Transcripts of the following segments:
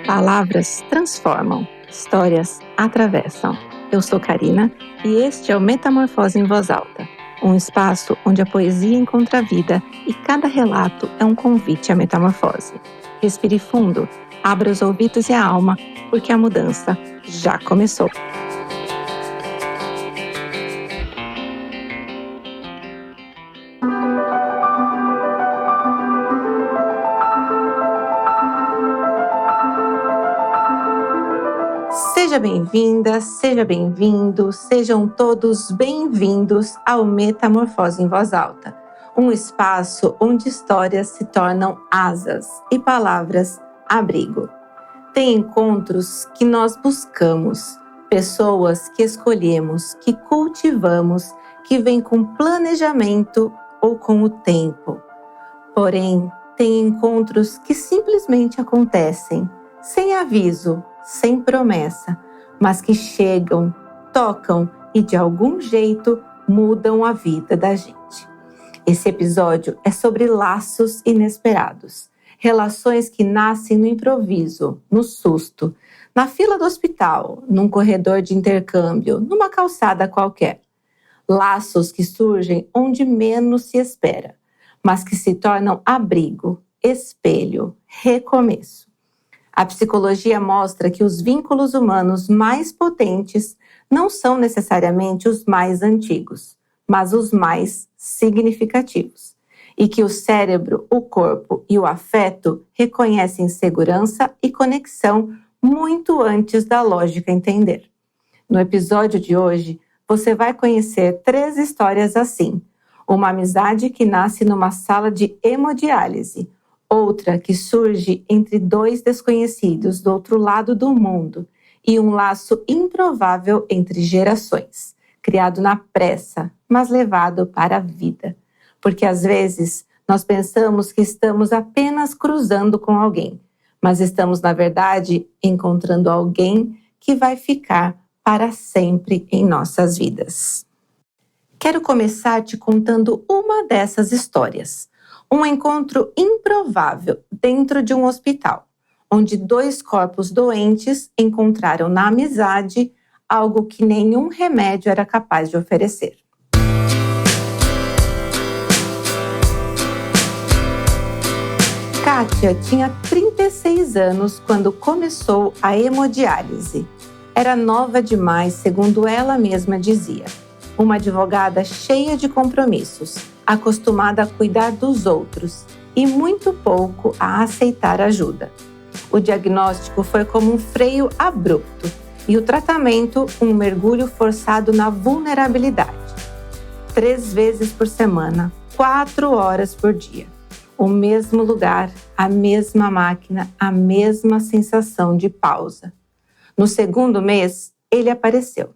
Palavras transformam, histórias atravessam. Eu sou Karina e este é o Metamorfose em Voz Alta, um espaço onde a poesia encontra vida e cada relato é um convite à metamorfose. Respire fundo, abra os ouvidos e a alma, porque a mudança já começou. Seja bem-vinda, seja bem-vindo, sejam todos bem-vindos ao Metamorfose em Voz Alta, um espaço onde histórias se tornam asas e palavras abrigo. Tem encontros que nós buscamos, pessoas que escolhemos, que cultivamos, que vêm com planejamento ou com o tempo. Porém, tem encontros que simplesmente acontecem, sem aviso, sem promessa, mas que chegam, tocam e de algum jeito mudam a vida da gente. Esse episódio é sobre laços inesperados, relações que nascem no improviso, no susto, na fila do hospital, num corredor de intercâmbio, numa calçada qualquer. Laços que surgem onde menos se espera, mas que se tornam abrigo, espelho, recomeço. A psicologia mostra que os vínculos humanos mais potentes não são necessariamente os mais antigos, mas os mais significativos. E que o cérebro, o corpo e o afeto reconhecem segurança e conexão muito antes da lógica entender. No episódio de hoje, você vai conhecer 3 histórias assim. Uma amizade que nasce numa sala de hemodiálise, outra que surge entre 2 desconhecidos do outro lado do mundo e um laço improvável entre gerações, criado na pressa, mas levado para a vida. Porque às vezes nós pensamos que estamos apenas cruzando com alguém, mas estamos, na verdade, encontrando alguém que vai ficar para sempre em nossas vidas. Quero começar te contando uma dessas histórias. Um encontro improvável dentro de um hospital, onde 2 corpos doentes encontraram na amizade algo que nenhum remédio era capaz de oferecer. Kátia tinha 36 anos quando começou a hemodiálise. Era nova demais, segundo ela mesma dizia. Uma advogada cheia de compromissos, acostumada a cuidar dos outros e muito pouco a aceitar ajuda. O diagnóstico foi como um freio abrupto e o tratamento um mergulho forçado na vulnerabilidade. 3 vezes por semana, 4 horas por dia. O mesmo lugar, a mesma máquina, a mesma sensação de pausa. No 2º mês, ele apareceu.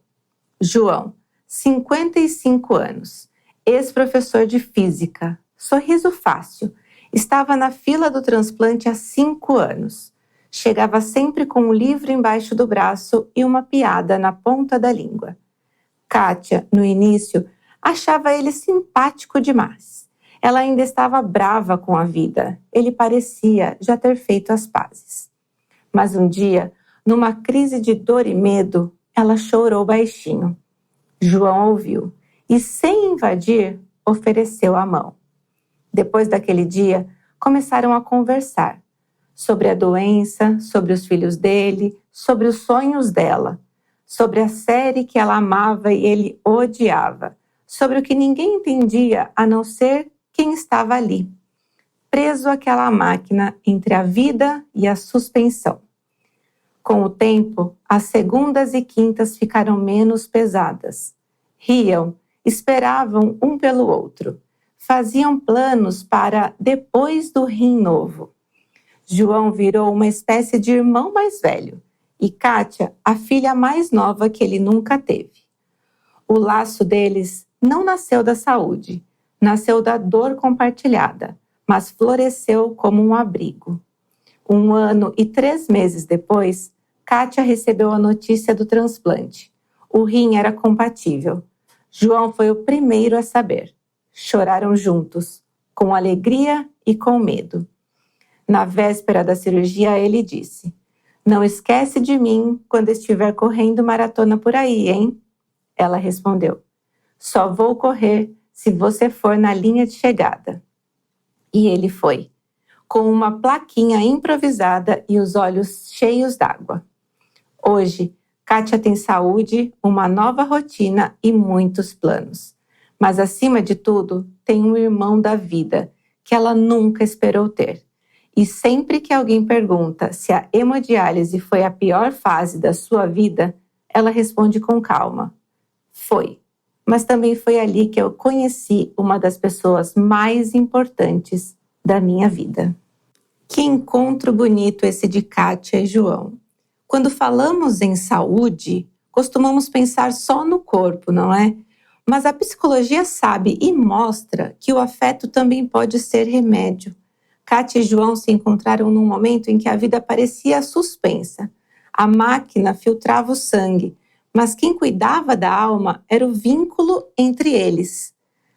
João, 55 anos. Ex-professor de física, sorriso fácil, estava na fila do transplante há 5 anos. Chegava sempre com um livro embaixo do braço e uma piada na ponta da língua. Kátia, no início, achava ele simpático demais. Ela ainda estava brava com a vida. Ele parecia já ter feito as pazes. Mas um dia, numa crise de dor e medo, ela chorou baixinho. João ouviu e, sem invadir, ofereceu a mão. Depois daquele dia, começaram a conversar sobre a doença, sobre os filhos dele, sobre os sonhos dela, sobre a série que ela amava e ele odiava, sobre o que ninguém entendia a não ser quem estava ali, preso àquela máquina entre a vida e a suspensão. Com o tempo, as segundas e quintas ficaram menos pesadas. Riam, esperavam um pelo outro. Faziam planos para depois do rim novo. João virou uma espécie de irmão mais velho e Kátia, a filha mais nova que ele nunca teve. O laço deles não nasceu da saúde, nasceu da dor compartilhada, mas floresceu como um abrigo. 1 ano e 3 meses depois, Kátia recebeu a notícia do transplante. O rim era compatível. João foi o primeiro a saber. Choraram juntos, com alegria e com medo. Na véspera da cirurgia, ele disse: Não esquece de mim quando estiver correndo maratona por aí, hein? Ela respondeu. Só vou correr se você for na linha de chegada. E ele foi, com uma plaquinha improvisada e os olhos cheios d'água. Hoje, Kátia tem saúde, uma nova rotina e muitos planos. Mas, acima de tudo, tem um irmão da vida que ela nunca esperou ter. E sempre que alguém pergunta se a hemodiálise foi a pior fase da sua vida, ela responde com calma. Foi. Mas também foi ali que eu conheci uma das pessoas mais importantes da minha vida. Que encontro bonito esse de Kátia e João. Quando falamos em saúde, costumamos pensar só no corpo, não é? Mas a psicologia sabe e mostra que o afeto também pode ser remédio. Kátia e João se encontraram num momento em que a vida parecia suspensa. A máquina filtrava o sangue, mas quem cuidava da alma era o vínculo entre eles.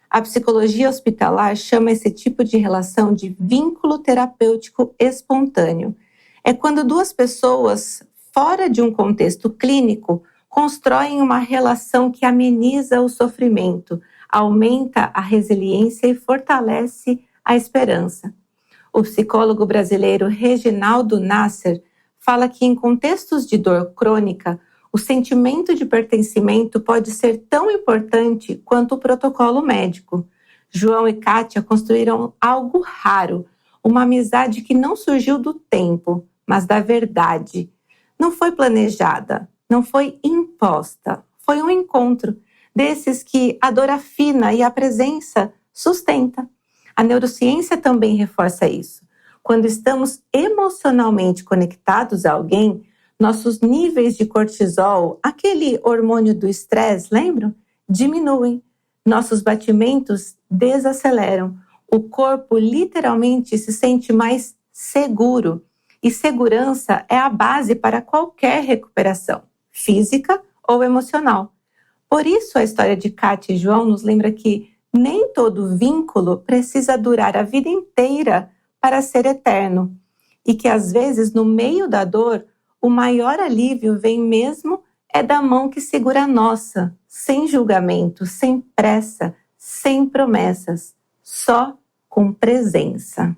A psicologia hospitalar chama esse tipo de relação de vínculo terapêutico espontâneo. É quando duas pessoas, fora de um contexto clínico, constroem uma relação que ameniza o sofrimento, aumenta a resiliência e fortalece a esperança. O psicólogo brasileiro Reginaldo Nasser fala que em contextos de dor crônica, o sentimento de pertencimento pode ser tão importante quanto o protocolo médico. João e Kátia construíram algo raro, uma amizade que não surgiu do tempo, mas da verdade. Não foi planejada, não foi imposta, foi um encontro desses que a dor afina e a presença sustenta. A neurociência também reforça isso. Quando estamos emocionalmente conectados a alguém, nossos níveis de cortisol, aquele hormônio do estresse, lembram? Diminuem. Nossos batimentos desaceleram. O corpo literalmente se sente mais seguro. E segurança é a base para qualquer recuperação, física ou emocional. Por isso, a história de Kátia e João nos lembra que nem todo vínculo precisa durar a vida inteira para ser eterno. E que, às vezes, no meio da dor, o maior alívio vem mesmo é da mão que segura a nossa, sem julgamento, sem pressa, sem promessas, só com presença.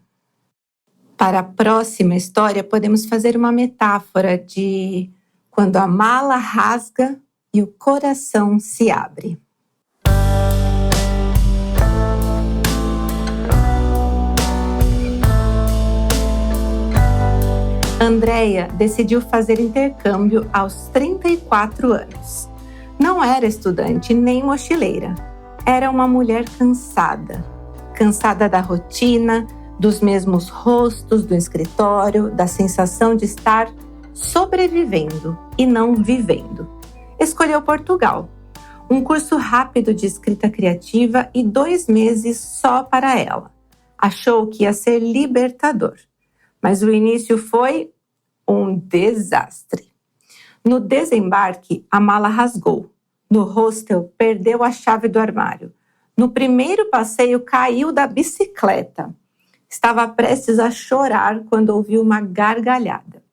Para a próxima história, podemos fazer uma metáfora de quando a mala rasga e o coração se abre. Andréia decidiu fazer intercâmbio aos 34 anos. Não era estudante nem mochileira. Era uma mulher cansada. Cansada da rotina, dos mesmos rostos do escritório, da sensação de estar sobrevivendo e não vivendo. Escolheu Portugal. Um curso rápido de escrita criativa e 2 meses só para ela. Achou que ia ser libertador. Mas o início foi um desastre. No desembarque, a mala rasgou. No hostel, perdeu a chave do armário. No primeiro passeio, caiu da bicicleta. Estava prestes a chorar quando ouviu uma gargalhada.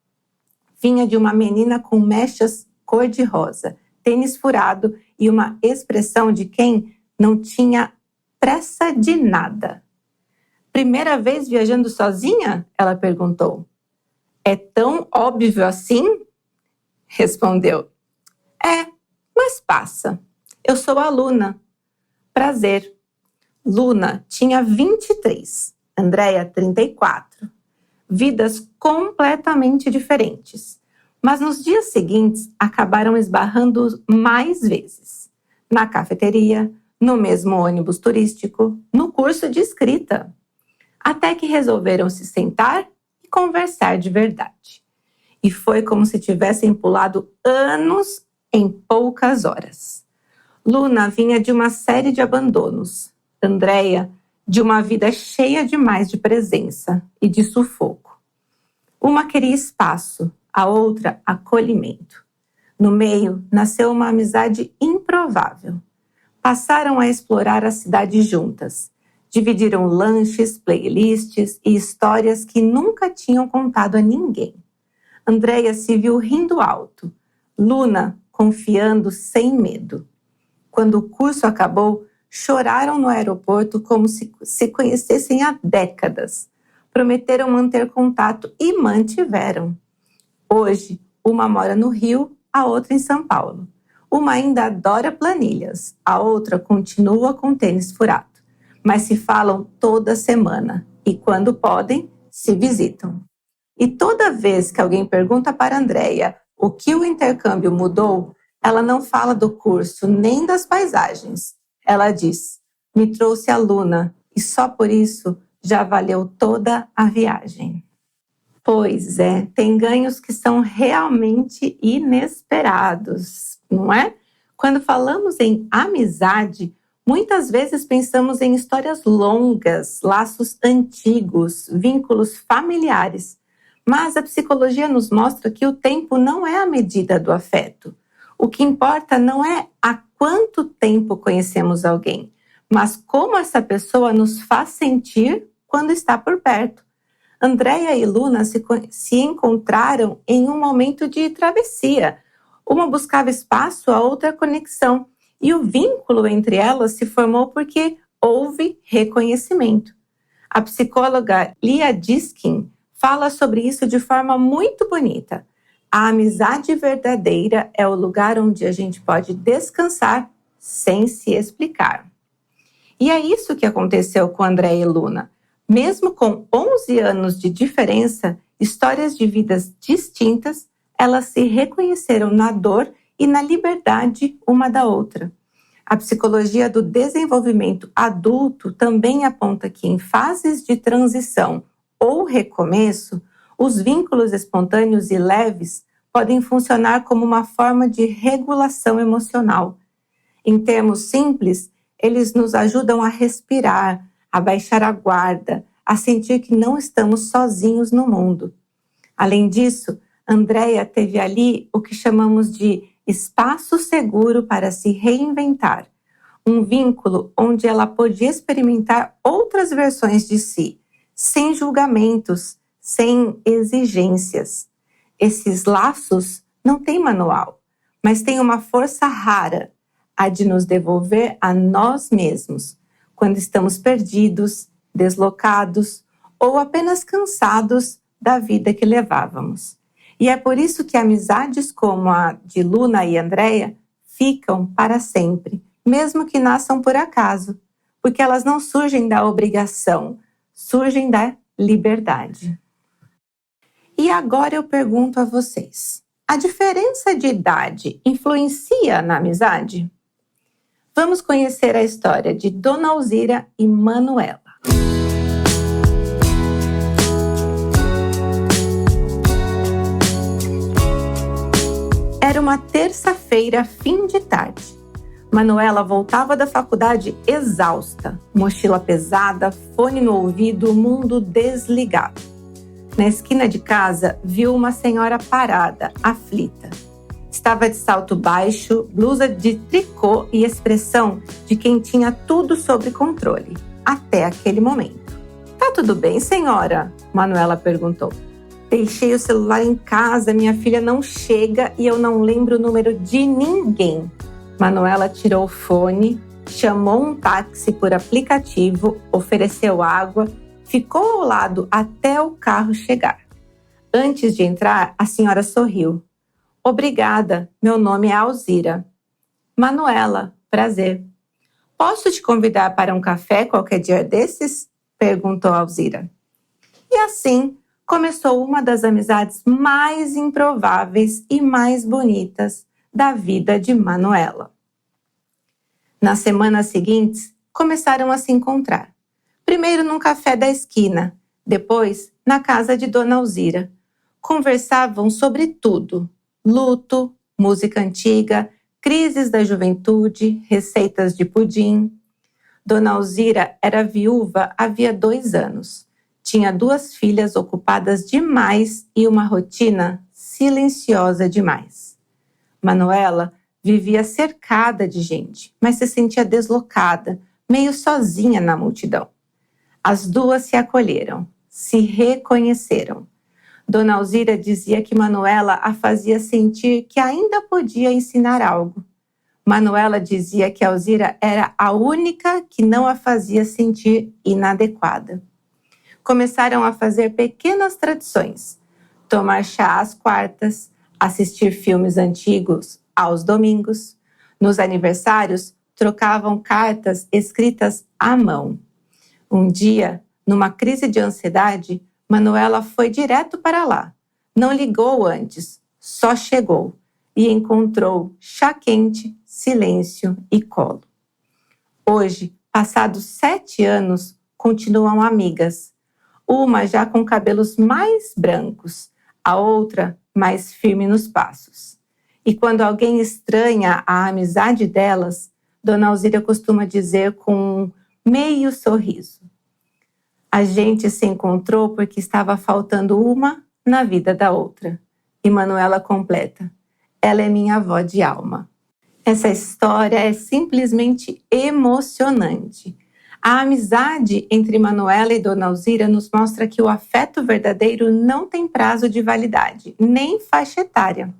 Vinha de uma menina com mechas cor-de-rosa, tênis furado e uma expressão de quem não tinha pressa de nada. Primeira vez viajando sozinha? Ela perguntou. É tão óbvio assim? Respondeu. É, mas passa. Eu sou a Luna. Prazer. Luna tinha 23, Andréia 34. Vidas completamente diferentes. Mas nos dias seguintes acabaram esbarrando mais vezes. Na cafeteria, no mesmo ônibus turístico, no curso de escrita. Até que resolveram se sentar e conversar de verdade. E foi como se tivessem pulado anos em poucas horas. Luna vinha de uma série de abandonos. Andréia, de uma vida cheia demais de presença e de sufoco. Uma queria espaço, a outra acolhimento. No meio, nasceu uma amizade improvável. Passaram a explorar a cidade juntas. Dividiram lanches, playlists e histórias que nunca tinham contado a ninguém. Andreia se viu rindo alto, Luna confiando sem medo. Quando o curso acabou, choraram no aeroporto como se conhecessem há décadas. Prometeram manter contato e mantiveram. Hoje, uma mora no Rio, a outra em São Paulo. Uma ainda adora planilhas, a outra continua com tênis furado. Mas se falam toda semana e, quando podem, se visitam. E toda vez que alguém pergunta para Andreia o que o intercâmbio mudou, ela não fala do curso nem das paisagens. Ela diz: me trouxe a Luna e só por isso já valeu toda a viagem. Pois é, tem ganhos que são realmente inesperados, não é? Quando falamos em amizade, muitas vezes pensamos em histórias longas, laços antigos, vínculos familiares. Mas a psicologia nos mostra que o tempo não é a medida do afeto. O que importa não é há quanto tempo conhecemos alguém, mas como essa pessoa nos faz sentir quando está por perto. Andreia e Luna se encontraram em um momento de travessia. Uma buscava espaço, a outra conexão. E o vínculo entre elas se formou porque houve reconhecimento. A psicóloga Lia Diskin fala sobre isso de forma muito bonita. A amizade verdadeira é o lugar onde a gente pode descansar sem se explicar. E é isso que aconteceu com Andreia e Luna. Mesmo com 11 anos de diferença, histórias de vidas distintas, elas se reconheceram na dor e na liberdade uma da outra. A psicologia do desenvolvimento adulto também aponta que em fases de transição ou recomeço, os vínculos espontâneos e leves podem funcionar como uma forma de regulação emocional. Em termos simples, eles nos ajudam a respirar, a baixar a guarda, a sentir que não estamos sozinhos no mundo. Além disso, Andreia teve ali o que chamamos de espaço seguro para se reinventar, um vínculo onde ela pôde experimentar outras versões de si, sem julgamentos, sem exigências. Esses laços não têm manual, mas têm uma força rara, a de nos devolver a nós mesmos, quando estamos perdidos, deslocados ou apenas cansados da vida que levávamos. E é por isso que amizades como a de Luna e Andreia ficam para sempre, mesmo que nasçam por acaso, porque elas não surgem da obrigação, surgem da liberdade. E agora eu pergunto a vocês, a diferença de idade influencia na amizade? Vamos conhecer a história de Dona Alzira e Manuela. Era uma terça-feira, fim de tarde. Manuela voltava da faculdade exausta, mochila pesada, fone no ouvido, mundo desligado. Na esquina de casa, viu uma senhora parada, aflita. Estava de salto baixo, blusa de tricô e expressão de quem tinha tudo sob controle, até aquele momento. "Tá tudo bem, senhora?" Manuela perguntou. "Deixei o celular em casa, minha filha não chega e eu não lembro o número de ninguém." Manuela tirou o fone, chamou um táxi por aplicativo, ofereceu água, ficou ao lado até o carro chegar. Antes de entrar, a senhora sorriu. "Obrigada, meu nome é Alzira." "Manuela, prazer." "Posso te convidar para um café qualquer dia desses?" perguntou Alzira. E assim começou uma das amizades mais improváveis e mais bonitas da vida de Manuela. Nas semanas seguintes, começaram a se encontrar. Primeiro num café da esquina, depois na casa de Dona Alzira. Conversavam sobre tudo: luto, música antiga, crises da juventude, receitas de pudim. Dona Alzira era viúva havia 2 anos. Tinha 2 filhas ocupadas demais e uma rotina silenciosa demais. Manuela vivia cercada de gente, mas se sentia deslocada, meio sozinha na multidão. As duas se acolheram, se reconheceram. Dona Alzira dizia que Manuela a fazia sentir que ainda podia ensinar algo. Manuela dizia que Alzira era a única que não a fazia sentir inadequada. Começaram a fazer pequenas tradições: tomar chá às quartas, assistir filmes antigos aos domingos. Nos aniversários, trocavam cartas escritas à mão. Um dia, numa crise de ansiedade, Manuela foi direto para lá. Não ligou antes, só chegou e encontrou chá quente, silêncio e colo. Hoje, passados 7 anos, continuam amigas. Uma já com cabelos mais brancos, a outra mais firme nos passos. E quando alguém estranha a amizade delas, Dona Alzira costuma dizer com um meio sorriso: a gente se encontrou porque estava faltando uma na vida da outra. E Manuela completa: ela é minha avó de alma. Essa história é simplesmente emocionante. A amizade entre Manuela e Dona Alzira nos mostra que o afeto verdadeiro não tem prazo de validade, nem faixa etária.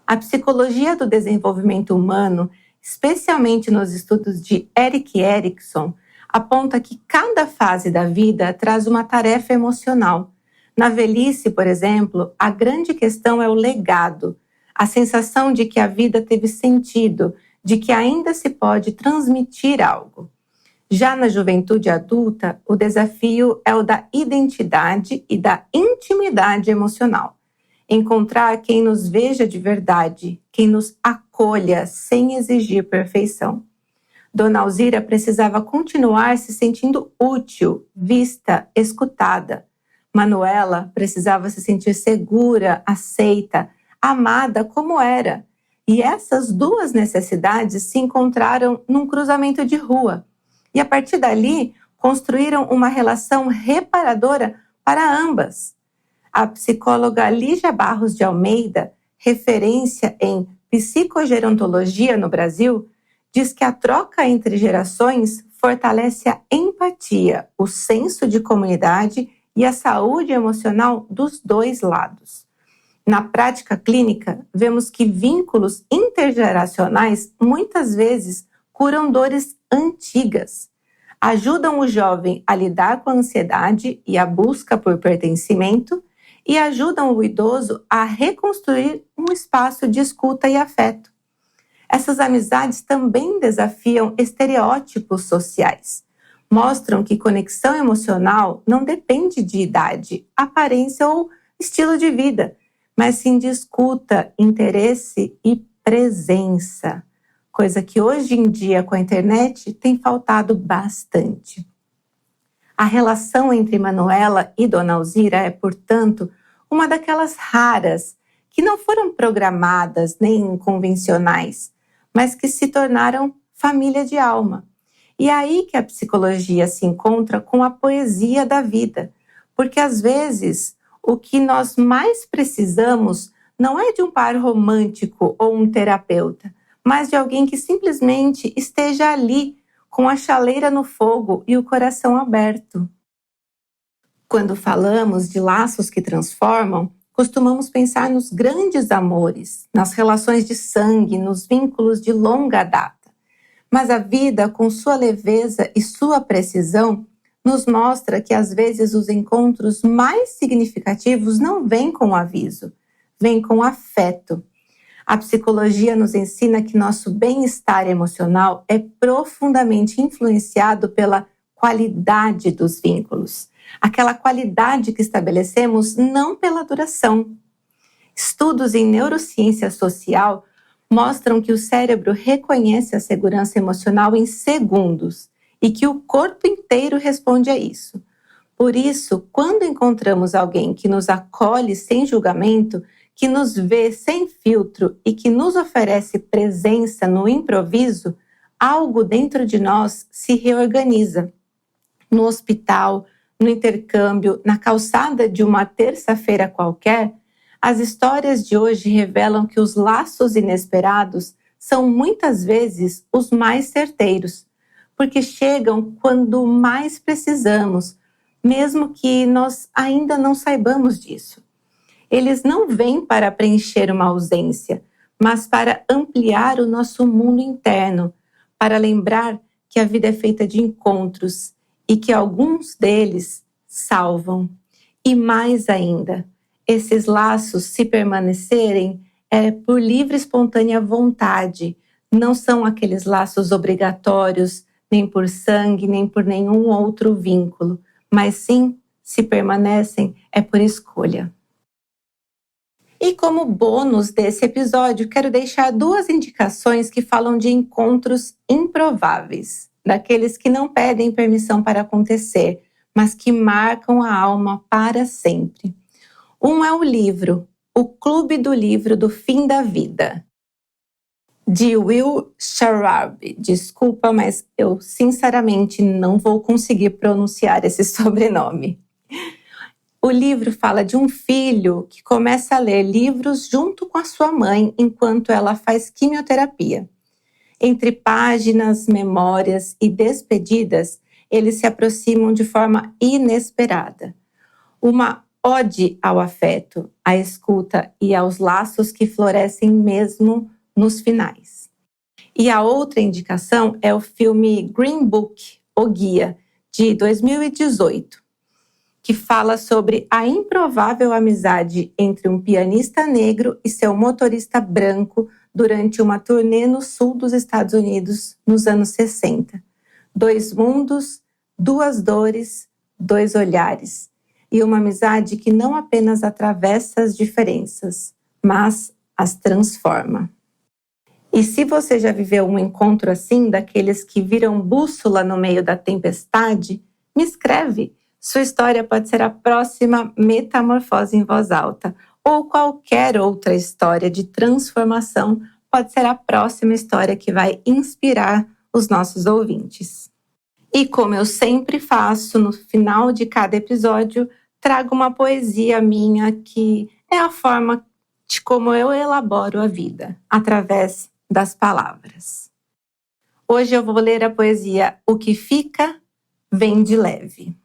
A psicologia do desenvolvimento humano, especialmente nos estudos de Erik Erikson, aponta que cada fase da vida traz uma tarefa emocional. Na velhice, por exemplo, a grande questão é o legado, a sensação de que a vida teve sentido, de que ainda se pode transmitir algo. Já na juventude adulta, o desafio é o da identidade e da intimidade emocional. Encontrar quem nos veja de verdade, quem nos acolha sem exigir perfeição. Dona Alzira precisava continuar se sentindo útil, vista, escutada. Manuela precisava se sentir segura, aceita, amada como era. E essas duas necessidades se encontraram num cruzamento de rua. E a partir dali, construíram uma relação reparadora para ambas. A psicóloga Lígia Barros de Almeida, referência em psicogerontologia no Brasil, diz que a troca entre gerações fortalece a empatia, o senso de comunidade e a saúde emocional dos dois lados. Na prática clínica, vemos que vínculos intergeracionais muitas vezes curam dores antigas, ajudam o jovem a lidar com a ansiedade e a busca por pertencimento e ajudam o idoso a reconstruir um espaço de escuta e afeto. Essas amizades também desafiam estereótipos sociais. Mostram que conexão emocional não depende de idade, aparência ou estilo de vida, mas sim de escuta, interesse e presença, coisa que hoje em dia com a internet tem faltado bastante. A relação entre Manuela e Dona Alzira é, portanto, uma daquelas raras que não foram programadas nem convencionais, mas que se tornaram família de alma. E é aí que a psicologia se encontra com a poesia da vida, porque às vezes o que nós mais precisamos não é de um par romântico ou um terapeuta, mas de alguém que simplesmente esteja ali, com a chaleira no fogo e o coração aberto. Quando falamos de laços que transformam, costumamos pensar nos grandes amores, nas relações de sangue, nos vínculos de longa data. Mas a vida, com sua leveza e sua precisão, nos mostra que às vezes os encontros mais significativos não vêm com aviso, vêm com afeto. A psicologia nos ensina que nosso bem-estar emocional é profundamente influenciado pela qualidade dos vínculos. Aquela qualidade que estabelecemos não pela duração. Estudos em neurociência social mostram que o cérebro reconhece a segurança emocional em segundos e que o corpo inteiro responde a isso. Por isso, quando encontramos alguém que nos acolhe sem julgamento, que nos vê sem filtro e que nos oferece presença no improviso, algo dentro de nós se reorganiza. No hospital, no intercâmbio, na calçada de uma terça-feira qualquer, as histórias de hoje revelam que os laços inesperados são muitas vezes os mais certeiros, porque chegam quando mais precisamos, mesmo que nós ainda não saibamos disso. Eles não vêm para preencher uma ausência, mas para ampliar o nosso mundo interno, para lembrar que a vida é feita de encontros e que alguns deles salvam. E mais ainda, esses laços, se permanecerem, é por livre e espontânea vontade, não são aqueles laços obrigatórios, nem por sangue, nem por nenhum outro vínculo, mas sim, se permanecem, é por escolha. E como bônus desse episódio, quero deixar 2 indicações que falam de encontros improváveis, daqueles que não pedem permissão para acontecer, mas que marcam a alma para sempre. Um é o livro O Clube do Livro do Fim da Vida, de Will Sharab. Desculpa, mas eu sinceramente não vou conseguir pronunciar esse sobrenome. O livro fala de um filho que começa a ler livros junto com a sua mãe enquanto ela faz quimioterapia. Entre páginas, memórias e despedidas, eles se aproximam de forma inesperada. Uma ode ao afeto, à escuta e aos laços que florescem mesmo nos finais. E a outra indicação é o filme Green Book, O Guia, de 2018. Que fala sobre a improvável amizade entre um pianista negro e seu motorista branco durante uma turnê no sul dos Estados Unidos nos anos 60. 2 mundos, 2 dores, 2 olhares. E uma amizade que não apenas atravessa as diferenças, mas as transforma. E se você já viveu um encontro assim, daqueles que viram bússola no meio da tempestade, me escreve. Sua história pode ser a próxima Metamorfose em Voz Alta, ou qualquer outra história de transformação pode ser a próxima história que vai inspirar os nossos ouvintes. E como eu sempre faço, no final de cada episódio, trago uma poesia minha que é a forma de como eu elaboro a vida, através das palavras. Hoje eu vou ler a poesia O que Fica, Vem de Leve.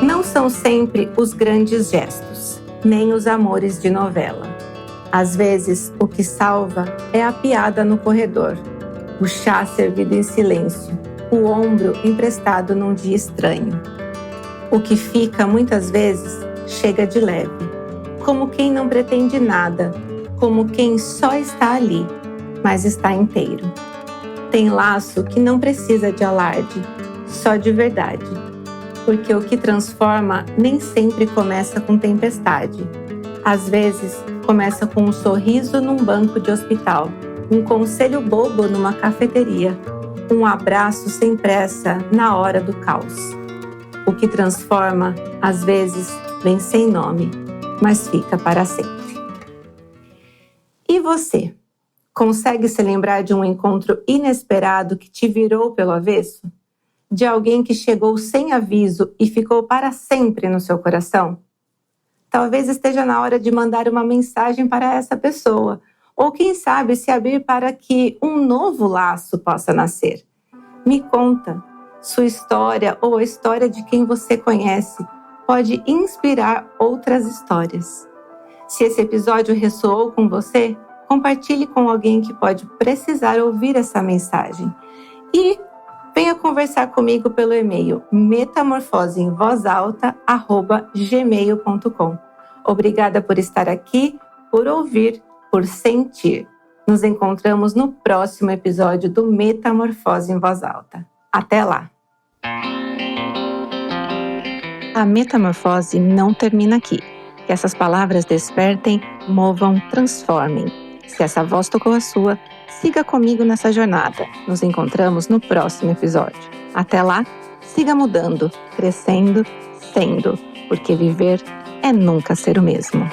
Não são sempre os grandes gestos, nem os amores de novela. Às vezes, o que salva é a piada no corredor, o chá servido em silêncio, o ombro emprestado num dia estranho. O que fica, muitas vezes, chega de leve, como quem não pretende nada, como quem só está ali, mas está inteiro. Tem laço que não precisa de alarde, só de verdade. Porque o que transforma nem sempre começa com tempestade. Às vezes, começa com um sorriso num banco de hospital, um conselho bobo numa cafeteria, um abraço sem pressa na hora do caos. O que transforma, às vezes, vem sem nome, mas fica para sempre. E você? Consegue se lembrar de um encontro inesperado que te virou pelo avesso? De alguém que chegou sem aviso e ficou para sempre no seu coração? Talvez esteja na hora de mandar uma mensagem para essa pessoa, ou quem sabe se abrir para que um novo laço possa nascer. Me conta, sua história ou a história de quem você conhece pode inspirar outras histórias. Se esse episódio ressoou com você, compartilhe com alguém que pode precisar ouvir essa mensagem. E venha conversar comigo pelo e-mail metamorfoseemvozalta@gmail.com. Obrigada por estar aqui, por ouvir, por sentir. Nos encontramos no próximo episódio do Metamorfose em Voz Alta. Até lá! A metamorfose não termina aqui. Que essas palavras despertem, movam, transformem. Se essa voz tocou a sua, siga comigo nessa jornada. Nos encontramos no próximo episódio. Até lá, siga mudando, crescendo, sendo, porque viver é nunca ser o mesmo.